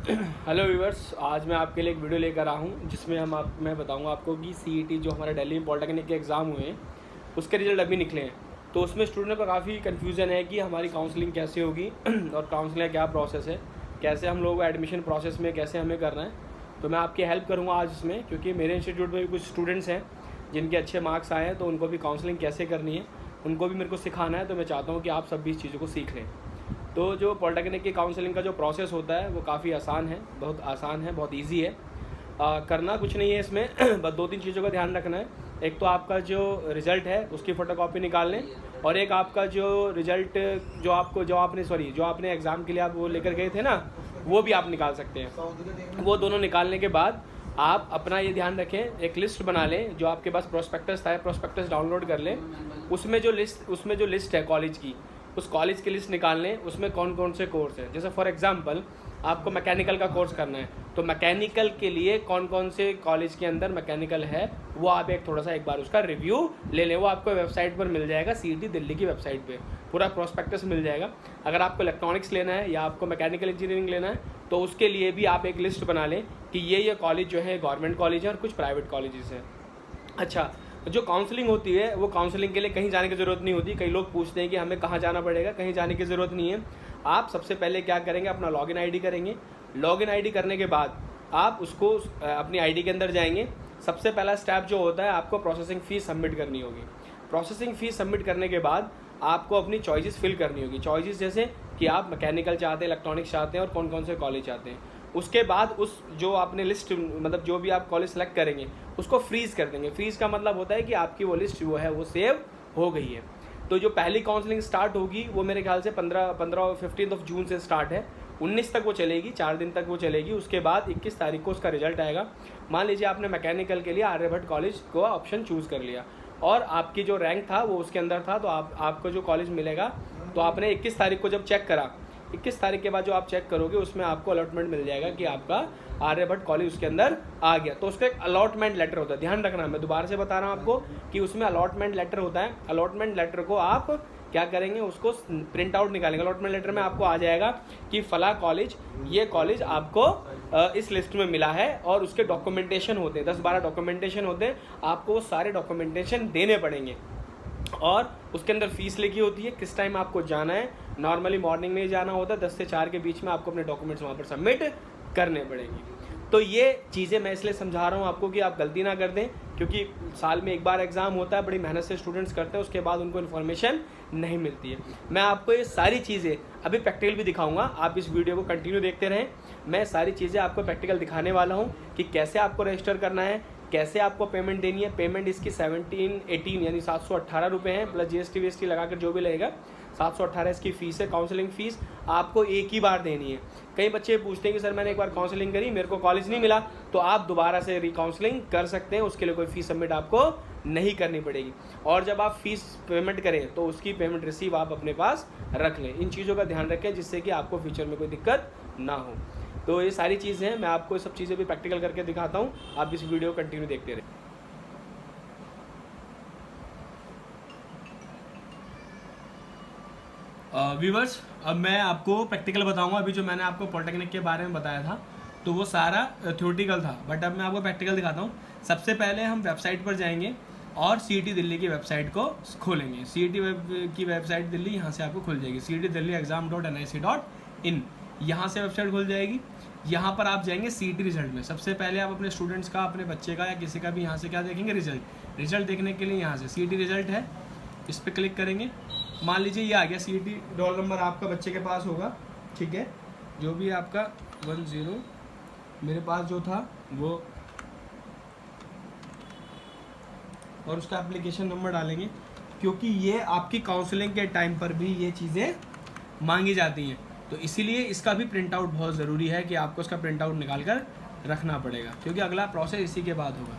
Hello viewers, आज मैं आपके लिए एक वीडियो लेकर आया हूँ जिसमें मैं बताऊँगा आपको कि सीईटी जो हमारे दिल्ली में पॉलिटेक्निक के एग्ज़ाम हुए हैं उसके रिजल्ट अभी निकले हैं। तो उसमें स्टूडेंट को काफ़ी कन्फ्यूज़न है कि हमारी काउंसलिंग कैसे होगी और काउंसलिंग का क्या प्रोसेस है, कैसे हम लोग एडमिशन प्रोसेस में कैसे हमें करना है। तो मैं आपकी हेल्प करूँगा आज इसमें, क्योंकि मेरे इंस्टीट्यूट में भी कुछ स्टूडेंट्स हैं जिनके अच्छे मार्क्स आए हैं, तो उनको भी काउंसलिंग कैसे करनी है उनको भी मेरे को सिखाना है। तो मैं चाहता हूँ कि आप सब भी इस चीज़ों को सीख लें। तो जो पॉलिटेक्निक की काउंसलिंग का जो प्रोसेस होता है वो काफ़ी आसान है, बहुत आसान है, बहुत इजी है। करना कुछ नहीं है इसमें बस दो तीन चीज़ों का ध्यान रखना है। एक तो आपका जो रिज़ल्ट है उसकी फ़ोटोकॉपी निकाल लें, और एक आपका जो रिज़ल्ट जो आपने एग्ज़ाम के लिए आप वो लेकर गए थे ना, वो भी आप निकाल सकते हैं। वो दोनों निकालने के बाद आप अपना ये ध्यान रखें, एक लिस्ट बना लें। जो आपके पास प्रोस्पेक्टस था, प्रोस्पेक्टस डाउनलोड कर लें। उसमें जो लिस्ट है कॉलेज की, उस कॉलेज की लिस्ट निकाल लें। उसमें कौन कौन से कोर्स हैं, जैसे फॉर एग्जांपल आपको मैकेनिकल का कोर्स करना है, तो मैकेनिकल के लिए कौन कौन से कॉलेज के अंदर मैकेनिकल है वो आप एक बार उसका रिव्यू ले लें। वो आपको वेबसाइट पर मिल जाएगा, सीईटी दिल्ली की वेबसाइट पे पूरा प्रोस्पेक्टस मिल जाएगा। अगर आपको इलेक्ट्रॉनिक्स लेना है या आपको मैकेनिकल इंजीनियरिंग लेना है तो उसके लिए भी आप एक लिस्ट बना लें कि ये कॉलेज जो है गवर्नमेंट कॉलेज है और कुछ प्राइवेट कॉलेजेस हैं। अच्छा, जो काउंसलिंग होती है वो काउंसलिंग के लिए कहीं जाने की ज़रूरत नहीं होती। कई लोग पूछते हैं कि हमें कहाँ जाना पड़ेगा, कहीं जाने की ज़रूरत नहीं है। आप सबसे पहले क्या करेंगे, अपना लॉगिन आईडी करेंगे। लॉगिन आईडी करने के बाद आप उसको अपनी आईडी के अंदर जाएंगे। सबसे पहला स्टेप जो होता है, आपको प्रोसेसिंग फ़ीस सबमिट करनी होगी। प्रोसेसिंग फ़ीस सबमिट करने के बाद आपको अपनी चॉइसेस फिल करनी होगी। चॉइसेस जैसे कि आप मैकेनिकल चाहते हैं, इलेक्ट्रॉनिक्स चाहते हैं और कौन कौन से कॉलेज चाहते हैं। उसके बाद उस जो आपने लिस्ट, मतलब जो भी आप कॉलेज सेलेक्ट करेंगे उसको फ्रीज़ कर देंगे। फ्रीज़ का मतलब होता है कि आपकी वो लिस्ट जो है वो सेव हो गई है। तो जो पहली काउंसलिंग स्टार्ट होगी वो मेरे ख्याल से 15 जून से स्टार्ट है। 19 तक वो चलेगी, 4 दिन तक वो चलेगी। उसके बाद 21 तारीख को उसका रिजल्ट आएगा। मान लीजिए आपने मैकेनिकल के लिए आर्यभट्ट कॉलेज को ऑप्शन चूज़ कर लिया और आपकी जो रैंक था वो उसके अंदर था, तो आपको जो कॉलेज मिलेगा, तो आपने 21 तारीख को जब चेक करा, 21 तारीख के बाद जो आप चेक करोगे उसमें आपको अलॉटमेंट मिल जाएगा कि आपका आर्यभट्ट कॉलेज उसके अंदर आ गया। तो उसका एक अलॉटमेंट लेटर होता है, ध्यान रखना, मैं दोबारा से बता रहा हूँ आपको कि उसमें अलॉटमेंट लेटर होता है। अलॉटमेंट लेटर को आप क्या करेंगे, उसको प्रिंट आउट निकालेंगे। अलॉटमेंट लेटर में आपको आ जाएगा कि फला कॉलेज, ये कॉलेज आपको इस लिस्ट में मिला है, और उसके डॉक्यूमेंटेशन होते हैं, 10-12 डॉक्यूमेंटेशन होते हैं। आपको वो सारे डॉक्यूमेंटेशन देने पड़ेंगे और उसके अंदर फीस लिखी होती है, किस टाइम आपको जाना है। नॉर्मली मॉर्निंग में ही जाना होता है, 10 से 4 के बीच में आपको अपने डॉक्यूमेंट्स वहाँ पर सबमिट करने पड़ेंगे। तो ये चीज़ें मैं इसलिए समझा रहा हूँ आपको कि आप गलती ना कर दें, क्योंकि साल में एक बार एग्ज़ाम होता है, बड़ी मेहनत से स्टूडेंट्स करते हैं, उसके बाद उनको इन्फॉर्मेशन नहीं मिलती है। मैं आपको ये सारी चीज़ें अभी प्रैक्टिकल भी दिखाऊंगा, आप इस वीडियो को कंटिन्यू देखते रहें। मैं सारी चीज़ें आपको प्रैक्टिकल दिखाने वाला हूँ कि कैसे आपको रजिस्टर करना है, कैसे आपको पेमेंट देनी है। पेमेंट इसकी 1718 यानी 718 रुपये हैं, प्लस जीएसटी वीएसटी लगाकर जो भी लगेगा 718 इसकी फ़ीस है। काउंसलिंग फ़ीस आपको एक ही बार देनी है। कई बच्चे पूछते हैं कि सर मैंने एक बार काउंसलिंग करी, मेरे को कॉलेज नहीं मिला, तो आप दोबारा से रिकाउंसलिंग कर सकते हैं। उसके लिए कोई फ़ीस सबमिट आपको नहीं करनी पड़ेगी। और जब आप फ़ीस पेमेंट करें तो उसकी पेमेंट रिसीव आप अपने पास रख लें। इन चीज़ों का ध्यान रखें जिससे कि आपको फ्यूचर में कोई दिक्कत ना हो। तो ये सारी चीज़ें हैं, मैं आपको सब चीज़ें भी प्रैक्टिकल करके दिखाता हूँ। आप इस वीडियो को कंटिन्यू देखते रहें। व्यूवर्स, अब मैं आपको प्रैक्टिकल बताऊंगा। अभी जो मैंने आपको पॉलिटेक्निक के बारे में बताया था तो वो सारा थ्योरेटिकल था, बट अब मैं आपको प्रैक्टिकल दिखाता हूँ। सबसे पहले हम वेबसाइट पर जाएंगे और सीईटी दिल्ली की वेबसाइट को खोलेंगे। सीईटी की वेबसाइट दिल्ली यहाँ से आपको खुल जाएगी, cetdelhi.exam.nic.in। यहाँ से वेबसाइट खुल जाएगी। यहाँ पर आप जाएंगे सीईटी रिजल्ट में। सबसे पहले आप अपने स्टूडेंट्स का, अपने बच्चे का या किसी का भी यहाँ से क्या देखेंगे, रिजल्ट देखने के लिए यहाँ से सीईटी रिजल्ट है, इस पर क्लिक करेंगे। मान लीजिए ये आ गया, सीईटी रोल नंबर आपका बच्चे के पास होगा, ठीक है, जो भी आपका 10 मेरे पास जो था वो, और उसका एप्लीकेशन नंबर डालेंगे, क्योंकि ये आपकी काउंसलिंग के टाइम पर भी ये चीज़ें मांगी जाती हैं। तो इसीलिए इसका भी प्रिंट आउट बहुत ज़रूरी है कि आपको इसका प्रिंट आउट निकाल कर रखना पड़ेगा, क्योंकि अगला प्रोसेस इसी के बाद होगा।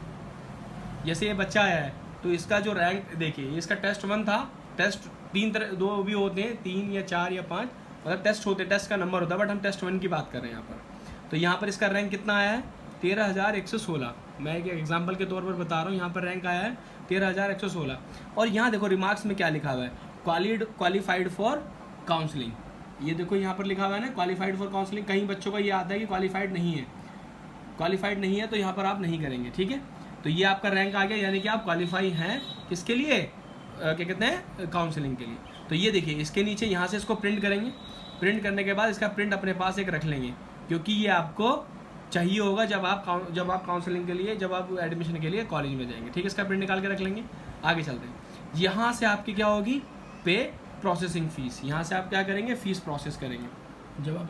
जैसे ये बच्चा आया है तो इसका जो रैंक देखिए, इसका टेस्ट 1 था। टेस्ट 3 तरह, 2 भी होते हैं, 3 या 4 या 5, मतलब टेस्ट होते हैं, टेस्ट का नंबर होता है, बट हम टेस्ट 1 की बात कर रहे हैं यहाँ पर। तो यहाँ पर इसका रैंक कितना आया है, 13,116। मैं एक एग्जाम्पल के तौर पर बता रहा हूँ। यहाँ पर रैंक आया है 13,116। और यहाँ देखो रिमार्क्स में क्या लिखा हुआ है, क्वालिफाइड फॉर काउंसलिंग। ये देखो यहाँ पर लिखा हुआ है ना क्वालिफाइड फॉर काउंसलिंग, कहीं बच्चों का ये आता है कि क्वालिफाइड नहीं है, क्वालिफाइड नहीं है तो यहाँ पर आप नहीं करेंगे, ठीक है। तो ये आपका रैंक आ गया, यानी कि आप क्वालिफाई हैं किसके लिए, क्या कहते हैं, काउंसलिंग के लिए। तो ये देखिए इसके नीचे यहाँ से इसको प्रिंट करेंगे, प्रिंट करने के बाद इसका प्रिंट अपने पास एक रख लेंगे, क्योंकि ये आपको चाहिए होगा जब आप काउंसलिंग के लिए, जब आप एडमिशन के लिए कॉलेज में जाएंगे, ठीक है। इसका प्रिंट निकाल के रख लेंगे। आगे चलते हैं, यहाँ से आपकी क्या होगी, पे प्रोसेसिंग फ़ीस। यहाँ से आप क्या करेंगे, फ़ीस प्रोसेस करेंगे। जब आप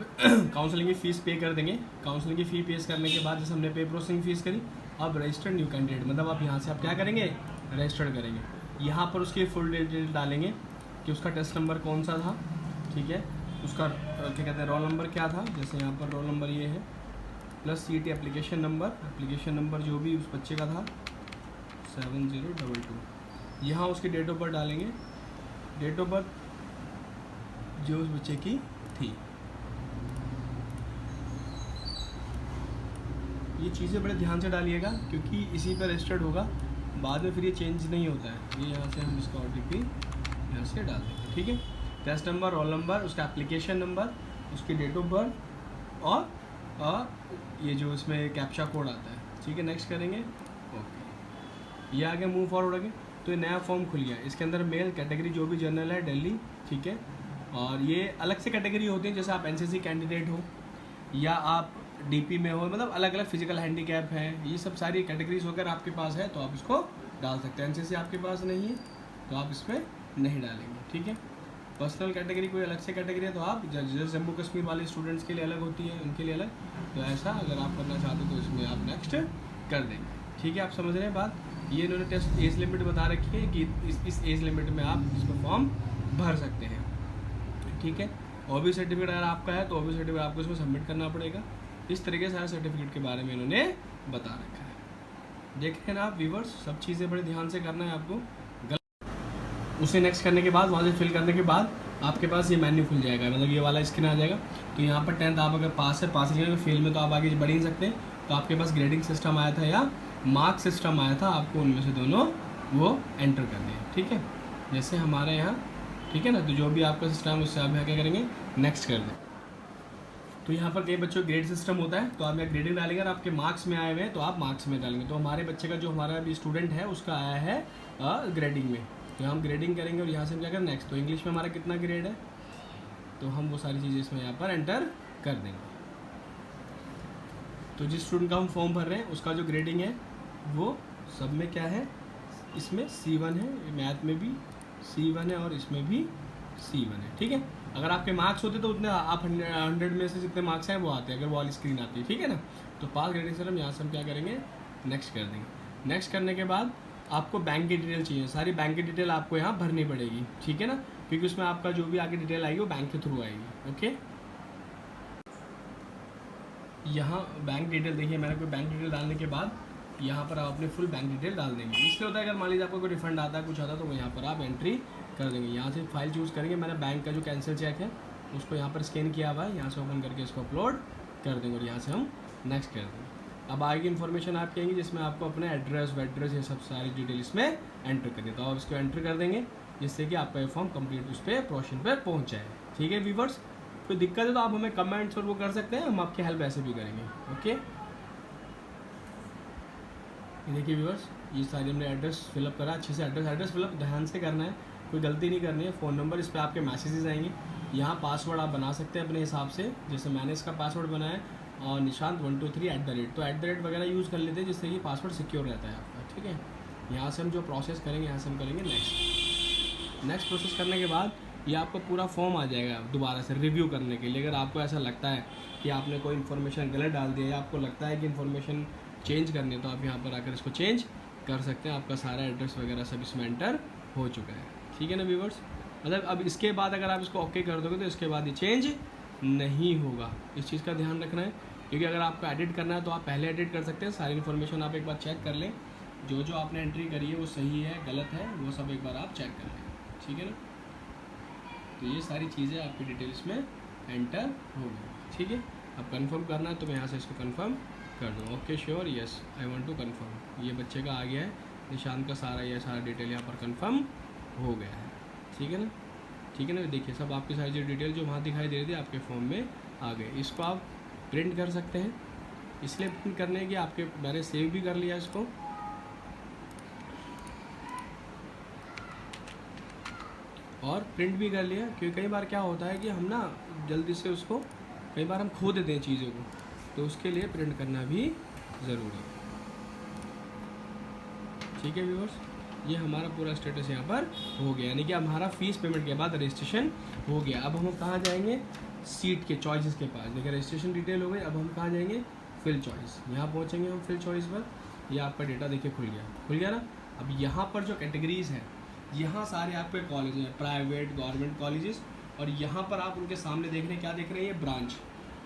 काउंसलिंग की फ़ीस पे कर देंगे, काउंसलिंग की फ़ी पे करने के बाद जैसे हमने पे प्रोसेसिंग फ़ीस करी, अब रजिस्टर्ड न्यू कैंडिडेट, मतलब आप यहाँ से आप क्या करेंगे, रजिस्टर्ड करेंगे। यहाँ पर उसकी फुल डिटेल डालेंगे कि उसका टेस्ट नंबर कौन सा था, ठीक है, उसका क्या कहते हैं रोल नंबर क्या था, जैसे यहाँ पर रोल नंबर ये है, प्लस सीटी एप्लीकेशन नंबर जो भी उस बच्चे का था 7022। यहाँ उसकी डेट ऑफ बर्थ डालेंगे, डेट ऑफ बर्थ जो उस बच्चे की थी। ये चीज़ें बड़े ध्यान से डालिएगा, क्योंकि इसी पर रजिस्टर्ड होगा, बाद में फिर ये चेंज नहीं होता है। ये यहाँ से हम इसका OTP यहाँ से डाल देंगे, ठीक है। टेस्ट नंबर, रोल नंबर, उसका एप्लीकेशन नंबर, उसकी डेट ऑफ बर्थ और ये जो इसमें कैप्चा कोड आता है, ठीक है। नेक्स्ट करेंगे, ओके। ये आगे मूव फॉरवर्ड आगे, तो ये नया फॉर्म खुल गया। इसके अंदर मेल कैटेगरी जो भी जनरल है दिल्ली, ठीक है। और ये अलग से कैटेगरी होती है, जैसे आप NCC कैंडिडेट हो या आप DP में हो, मतलब अलग अलग फिजिकल हैंडीकैप है, ये सब सारी कैटेगरीज वगैरह आपके पास है तो आप इसको डाल सकते हैं। NCC आपके पास नहीं है तो आप इसमें नहीं डालेंगे, ठीक है। पर्सनल कैटेगरी कोई अलग से कैटेगरी है तो आप जैसे जम्मू कश्मीर वाले स्टूडेंट्स के लिए अलग होती है, उनके लिए अलग, तो ऐसा अगर आप करना चाहते हो तो इसमें आप नेक्स्ट कर देंगे, ठीक है। आप समझ रहे हैं बात। ये इन्होंने टेस्ट एज लिमिट बता रखी है कि इस एज लिमिट में आप इसमें फॉर्म भर सकते हैं, ठीक है। OBC सर्टिफिकेट अगर आपका है तो OBC सर्टिफिकेट आपको इसमें सबमिट करना पड़ेगा। इस तरीके से सारे सर्टिफिकेट के बारे में इन्होंने बता रखा है। देख रहे हैं ना आप व्यूवर्स, सब चीज़ें बड़े ध्यान से करना है आपको। उसे नेक्स्ट करने के बाद, वहाँ से फिल करने के बाद आपके पास ये मेन्यू खुल जाएगा, मतलब ये वाला स्क्रीन आ जाएगा। तो यहाँ पर 10th आप अगर पास है, पास नहीं है, फेल में तो आप आगे बढ़ ही नहीं सकते। तो आपके पास ग्रेडिंग सिस्टम आया था या मार्क्स सिस्टम आया था, आपको उनमें से दोनों वो एंटर करने हैं, ठीक है। जैसे हमारे यहाँ, ठीक है ना, तो जो भी आपका सिस्टम है उससे आप यहाँ क्या करेंगे, नेक्स्ट कर दें। तो यहाँ पर कई बच्चों ग्रेड सिस्टम होता है, तो आप यहाँ ग्रेडिंग डालेंगे और आपके मार्क्स में आए हुए हैं तो आप मार्क्स में डालेंगे। तो हमारे बच्चे का जो हमारा अभी स्टूडेंट है उसका आया है ग्रेडिंग में, तो हम ग्रेडिंग करेंगे और यहाँ से हम क्या करें, नेक्स्ट। तो इंग्लिश में हमारा कितना ग्रेड है, तो हम वो सारी चीज़ें इसमें यहाँ पर एंटर कर देंगे। तो जिस स्टूडेंट का हम फॉर्म भर रहे हैं उसका जो ग्रेडिंग है वो सब में क्या है, इसमें C1 है, मैथ में भी C1 है और इसमें भी C1 है, ठीक है। अगर आपके मार्क्स होते तो उतने आप 100 में से जितने मार्क्स हैं वो आते हैं, अगर वो वाली स्क्रीन आती है, ठीक है ना। तो पास ग्रेडिंग से हम यहाँ से हम क्या करेंगे, नेक्स्ट कर देंगे। नेक्स्ट करने के बाद आपको बैंक की डिटेल चाहिए, सारी बैंक की डिटेल आपको यहाँ भरनी पड़ेगी, ठीक है ना, क्योंकि उसमें आपका जो भी आगे डिटेल आएगी वो बैंक के थ्रू आएगी, ओके। यहाँ बैंक डिटेल देखिए, मैंने कोई बैंक डिटेल डालने के बाद यहाँ पर आप अपने फुल बैंक डिटेल डाल देंगे। इसलिए होता है अगर मान लीजिए आपको कोई रिफंड आता है, कुछ आता है, तो वो यहाँ पर आप एंट्री कर देंगे। यहाँ से फाइल चूज़ करेंगे, मैंने बैंक का जो कैंसिल चेक है उसको यहाँ पर स्कैन किया हुआ है, यहाँ से ओपन करके इसको अपलोड कर देंगे और यहाँ से हम नेक्स्ट कर देंगे। अब आगे इन्फॉर्मेशन आप कहेंगे जिसमें आपको अपना एड्रेस वेड्रेस ये सब सारी डिटेल इसमें एंटर करनी है, तो आप इसको एंटर कर देंगे जिससे कि आपका ये फॉर्म कंप्लीट उस पर प्रोसेस पर पहुँच जाए, ठीक है व्यूवर्स। कोई दिक्कत है तो आप हमें कमेंट्स और वो कर सकते हैं, हम आपकी हेल्प ऐसे भी करेंगे, ओके। देखिए व्यूवर्स, ये सारी हमने एड्रेस फिलअप करा, अच्छे से एड्रेस फिलअप ध्यान से करना है, कोई गलती नहीं करनी है। फ़ोन नंबर, इस पर आपके मैसेजेस आएंगे। यहाँ पासवर्ड आप बना सकते हैं अपने हिसाब से, जैसे मैंने इसका पासवर्ड बनाया है और निशांत 123 @ तो @ वगैरह यूज़ कर लेते हैं जिससे कि पासवर्ड सिक्योर रहता है आपका, ठीक है। यहाँ से हम जो प्रोसेस करेंगे, यहाँ से हम करेंगे नेक्स्ट प्रोसेस करने के बाद ये आपको पूरा फॉर्म आ जाएगा दोबारा से रिव्यू करने के लिए। अगर आपको ऐसा लगता है कि आपने कोई इन्फॉर्मेशन गलत डाल दिया या आपको लगता है कि इन्फॉर्मेशन चेंज करनी है, तो आप यहाँ पर आकर इसको चेंज कर सकते हैं। आपका सारा एड्रेस वगैरह सब इसमें एंटर हो चुका है, ठीक है ना व्यूवर्स। मतलब अब इसके बाद अगर आप इसको ओके कर दोगे तो इसके बाद ये चेंज नहीं होगा, इस चीज़ का ध्यान रखना है। क्योंकि अगर आपको एडिट करना है तो आप पहले एडिट कर सकते हैं, सारी इन्फॉर्मेशन आप एक बार चेक कर लें, जो आपने एंट्री करी है वो सही है गलत है वो सब एक बार आप चेक कर लें, ठीक है ना। तो ये सारी चीज़ें आपकी डिटेल्स में एंटर हो गई, ठीक है। अब कंफर्म करना है तो मैं यहाँ से इसको कंफर्म कर दूँ, okay sure yes I want to confirm. ये बच्चे का आ गया है, निशांत का सारा ये सारा डिटेल यहाँ पर कंफर्म हो गया है, ठीक है ना। ठीक है ना। देखिए सब आपकी सारी डिटेल जो वहाँ दिखाई दे रही थी आपके फॉर्म में आ गए। इसको आप प्रिंट कर सकते हैं, इसलिए प्रिंट करने की आपके मैंने सेव भी कर लिया इसको, और प्रिंट भी कर लिया, क्योंकि कई बार क्या होता है कि हम ना जल्दी से उसको कई बार हम खो देते हैं चीज़ों को, तो उसके लिए प्रिंट करना भी ज़रूरी है। ठीक है व्यूअर्स, ये हमारा पूरा स्टेटस यहाँ पर हो गया, यानी कि हमारा फीस पेमेंट के बाद रजिस्ट्रेशन हो गया। अब हम कहाँ जाएंगे, सीट के चॉइसेस के पास। देखिए रजिस्ट्रेशन डिटेल हो गई, अब हम कहाँ जाएंगे, फिल चॉइस। यहाँ पहुँचेंगे हम फिल चॉइस पर, ये आपका डेटा देखिए खुल गया ना। अब यहाँ पर जो कैटेगरीज हैं, यहाँ सारे आपके कॉलेज हैं, प्राइवेट गवर्नमेंट कॉलेजेस, और यहाँ पर आप उनके सामने देख रहे हैं, क्या देख रहे हैं, ये ब्रांच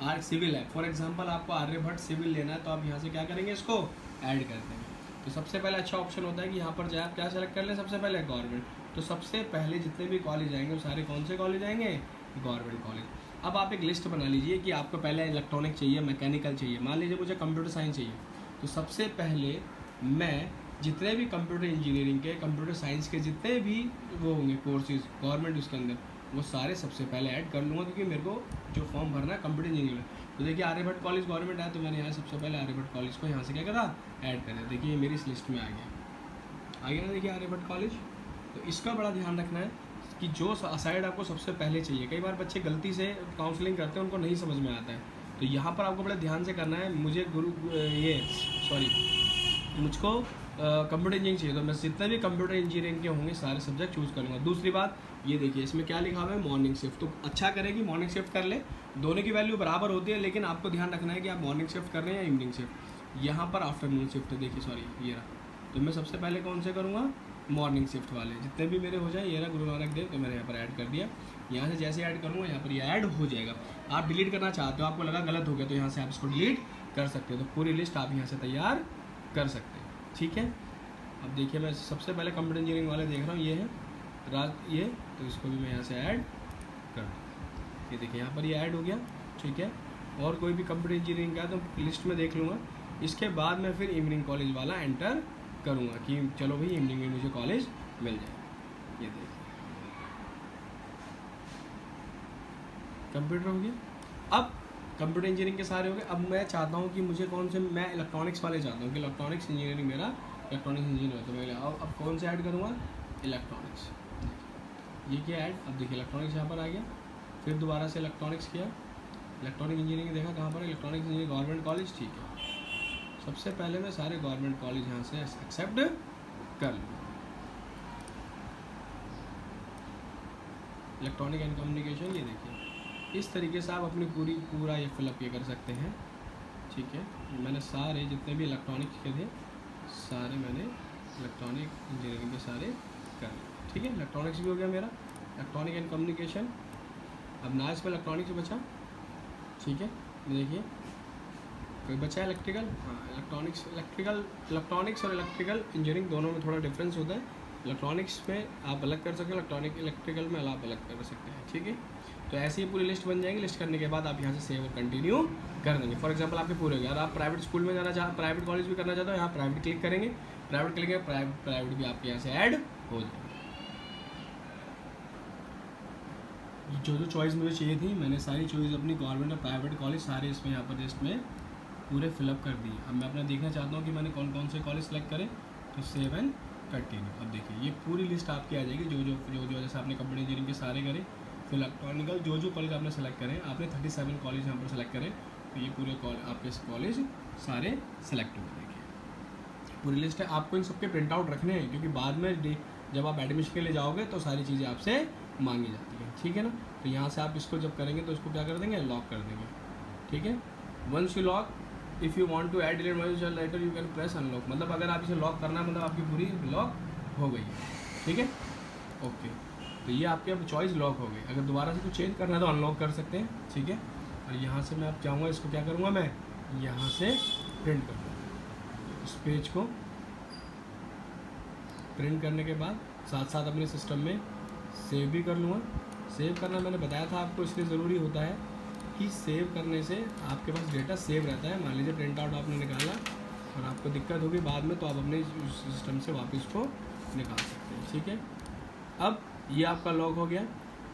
आर सिविल है। फॉर एग्जांपल आपको आर्यभट्ट सिविल लेना है, तो आप यहाँ से क्या करेंगे, इसको ऐड कर देंगे। तो सबसे पहले अच्छा ऑप्शन होता है कि यहाँ पर जाए आप क्या सेलेक्ट कर लें, सबसे पहले गवर्नमेंट। तो सबसे पहले जितने भी कॉलेज आएंगे वो सारे कौन से कॉलेज आएंगे, गवर्नमेंट कॉलेज। अब आप एक लिस्ट बना लीजिए कि आपको पहले इलेक्ट्रॉनिक चाहिए, मैकेनिकल चाहिए, मान लीजिए मुझे कंप्यूटर साइंस चाहिए, तो सबसे पहले मैं जितने भी कंप्यूटर इंजीनियरिंग के, कंप्यूटर साइंस के जितने भी वो होंगे कोर्सेज गवर्नमेंट उसके अंदर, वो सारे सबसे पहले ऐड कर लूँगा, क्योंकि मेरे को जो फॉर्म भरना है कंप्यूटर इंजीनियरिंग। तो देखिए आर्यभट्ट कॉलेज गवर्नमेंट है, तो मैंने यहाँ सबसे पहले आर्यभट्ट कॉलेज को यहाँ से क्या करा, ऐड करा। देखिए मेरी इस लिस्ट में आ गया ना, देखिए आर्यभट्ट कॉलेज। तो इसका बड़ा ध्यान रखना है कि जो साइड आपको सबसे पहले चाहिए, कई बार बच्चे गलती से काउंसलिंग करते हैं, उनको नहीं समझ में आता है, तो यहाँ पर आपको बड़े ध्यान से करना है। मुझको कंप्यूटर इंजीनियरिंग चाहिए, तो मैं जितने भी कंप्यूटर इंजीनियरिंग के होंगे सारे सब्जेक्ट चूज़ करूँगा। दूसरी बात ये देखिए इसमें क्या लिखा हुआ है, मॉर्निंग शिफ्ट। तो अच्छा करेगी मॉर्निंग शिफ्ट कर ले, दोनों की वैल्यू बराबर होती है, लेकिन आपको ध्यान रखना है कि आप मॉर्निंग शिफ्ट कर रहे हैं या इवनिंग शिफ्ट। यहाँ पर आफ्टरनून शिफ्ट है, देखिए सॉरी ये रहा, तो मैं सबसे पहले कौन से करूँगा, मॉर्निंग शिफ्ट वाले जितने भी मेरे हो जाए। ये रहा गुरु नानक देव, तो मैंने यहाँ पर ऐड कर दिया। यहाँ से जैसे ऐड करूँगा यहाँ पर ये ऐड हो जाएगा। आप डिलीट करना चाहते हो, आपको लगा गलत हो गया, तो यहाँ से आप इसको डिलीट कर सकते हो। तो पूरी लिस्ट आप यहाँ से तैयार कर सकते हैं, ठीक है। अब देखिए मैं सबसे पहले कंप्यूटर इंजीनियरिंग वाले देख रहा हूँ, ये है ये, तो इसको भी मैं यहाँ से ऐड कर दूँ। ये देखिए यहाँ पर ये ऐड हो गया, ठीक है। और कोई भी कंप्यूटर इंजीनियरिंग का तो लिस्ट में देख लूँगा। इसके बाद मैं फिर इवनिंग कॉलेज वाला एंटर करूँगा कि चलो भाई इवनिंग में मुझे कॉलेज मिल जाए। ये देखिए कंप्यूटर हो गया। अब कंप्यूटर इंजीनियरिंग के सारे हो गए। अब मैं चाहता हूँ कि मुझे कौन से, मैं इलेक्ट्रॉनिक्स वाले चाहता हूँ कि इलेक्ट्रॉनिक्स इंजीनियरिंग मेरा इलेक्ट्रॉनिक्स इंजीनियर है, तो मैं अब कौन से ऐड करूँगा, इलेक्ट्रॉनिक्स। ये क्या ऐड, अब देखिए इलेक्ट्रॉनिक्स यहाँ पर आ गया, फिर दोबारा से इलेक्ट्रॉनिक्स किया, इलेक्ट्रॉनिक इंजीनियरिंग देखा कहाँ पर, इलेक्ट्रॉनिक्स इंजीनियरिंग गवर्नमेंट कॉलेज, ठीक है। सबसे पहले मैं सारे गवर्नमेंट कॉलेज यहाँ से एक्सेप्ट कर लूँ। इलेक्ट्रॉनिक एंड कम्युनिकेशन, ये देखिए इस तरीके से आप अपनी पूरा ये फिलअप ये कर सकते हैं, ठीक है। मैंने सारे जितने भी इलेक्ट्रॉनिक्स के थे सारे मैंने इलेक्ट्रॉनिक इंजीनियरिंग के सारे कर लिए, ठीक है। इलेक्ट्रॉनिक्स भी हो गया मेरा, इलेक्ट्रॉनिक एंड कम्युनिकेशन। अब ना इसमें इलेक्ट्रॉनिक्स बचा, ठीक है। देखिए कोई बचा इलेक्ट्रिकल, हाँ इलेक्ट्रॉनिक्स और इलेक्ट्रिकल इंजीनियरिंग दोनों में थोड़ा डिफरेंस होता है। इलेक्ट्रॉनिक्स में आप अलग कर सकते हो, इलेक्ट्रिकल में आप अलग कर सकते हैं, ठीक है। तो ऐसे ही पूरी लिस्ट बन जाएगी। लिस्ट करने के बाद आप यहाँ से सेव और कंटिन्यू कर देंगे। फॉर एग्जांपल आपके पूरे हो गए। अगर आप प्राइवेट स्कूल में प्राइवेट कॉलेज भी करना चाहते हो, यहाँ प्राइवेट क्लिक करेंगे, प्राइवेट भी आपके यहाँ से ऐड हो जाएगा। जो चॉइस मुझे चाहिए थी मैंने सारी चॉइस अपनी गवर्नमेंट और प्राइवेट कॉलेज सारे इसमें यहाँ पर लिस्ट में पूरे फिलअप कर दिए। अब मैं अपना देखना चाहता हूँ कि मैंने कौन कौन से कॉलेज सेलेक्ट करें, तो सेव एंड कंटिन्यू। अब देखिए ये पूरी लिस्ट आपकी आ जाएगी, जो जैसे आपने कंप्यूटर इंजीनियरिंग के सारे करे, फिर इलेक्ट्रॉनिकल जो कॉलेज आपने सेलेक्ट करें, आपने 37 कॉलेज यहाँ पर सेलेक्ट करें, तो ये पूरे आपके कॉलेज सारे सेलेक्ट हो गए। देखिए पूरी लिस्ट है। आपको इन सबके प्रिंट आउट रखने हैं, क्योंकि बाद में जब आप एडमिशन के लिए जाओगे तो सारी चीज़ें आपसे मांगी जाती हैं, ठीक है ना। तो यहाँ से आप इसको जब करेंगे तो इसको क्या कर देंगे, लॉक कर देंगे, ठीक है। Once you lock, if you want to add delete message later you can press unlock. मतलब अगर आप इसे लॉक करना है, मतलब आपकी पूरी लॉक हो गई है, ठीक है, ओके। तो ये आपके अब चॉइस लॉक हो गई। अगर दोबारा से कुछ चेंज करना है तो अनलॉक कर सकते हैं, ठीक है। और यहाँ से मैं आप चाहूँगा इसको क्या करूँगा, मैं यहाँ से प्रिंट कर दूँगा। इस पेज को प्रिंट करने के बाद साथ साथ अपने सिस्टम में सेव भी कर लूँगा। सेव करना मैंने बताया था आपको इसलिए ज़रूरी होता है कि सेव करने से आपके पास डेटा सेव रहता है। मान लीजिए प्रिंट आउट आपने निकाला और आपको दिक्कत होगी बाद में, तो आप अपने सिस्टम से वापस को निकाल सकते हैं, ठीक है। अब ये आपका लॉक हो गया।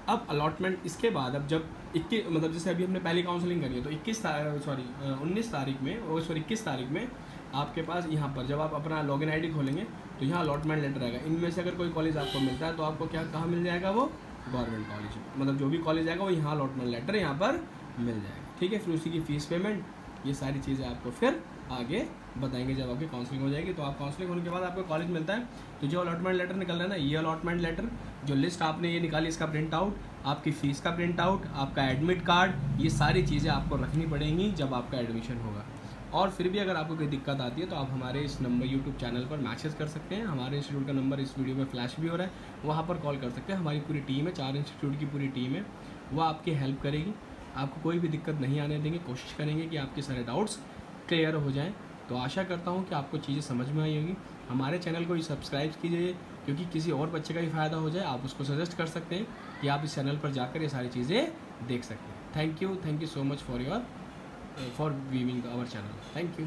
अब अलॉटमेंट इसके बाद, अब जब 21 मतलब जैसे अभी हमने पहली काउंसलिंग करी है तो 19 तारीख में और 21 तारीख में आपके पास यहाँ पर जब आप अपना लॉगिन आईडी खोलेंगे तो यहाँ अलॉटमेंट लेटर आएगा। इनमें से अगर कोई कॉलेज आपको मिलता है तो आपको क्या कहाँ मिल जाएगा, वो गवर्नमेंट कॉलेज, मतलब जो भी कॉलेज आएगा वो यहाँ अलॉटमेंट लेटर यहाँ पर मिल जाएगा। ठीक है, फिर उसी की फ़ीस पेमेंट, ये सारी चीज़ें आपको फिर आगे बताएंगे जब आपकी काउंसलिंग हो जाएगी। तो आप काउंसलिंग होने के बाद आपको कॉलेज मिलता है तो जो अलॉटमेंट लेटर निकल रहा है ना, ये अलॉटमेंट लेटर, जो लिस्ट आपने ये निकाली इसका प्रिंट आउट, आपकी फ़ीस का प्रिंट आउट, आपका एडमिट कार्ड, ये सारी चीज़ें आपको रखनी पड़ेंगी जब आपका एडमिशन होगा। और फिर भी अगर आपको कोई दिक्कत आती है तो आप हमारे इस नंबर यूट्यूब चैनल पर मैसेज कर सकते हैं। हमारे इंस्टीट्यूट का नंबर इस वीडियो में फ्लैश भी हो रहा है, वहाँ पर कॉल कर सकते हैं। हमारी पूरी टीम है, 4 इंस्टीट्यूट की पूरी टीम है, वो आपकी हेल्प करेगी, आपको कोई भी दिक्कत नहीं आने देंगे। कोशिश करेंगे कि आपके सारे डाउट्स क्लियर हो जाएँ। तो आशा करता हूँ कि आपको चीज़ें समझ में आई होगी। हमारे चैनल को सब्सक्राइब कीजिए, क्योंकि किसी और बच्चे का भी फ़ायदा हो जाए, आप उसको सजेस्ट कर सकते हैं कि आप इस चैनल पर जाकर ये सारी चीज़ें देख सकते हैं। Thank you so much for viewing our channel. Thank you.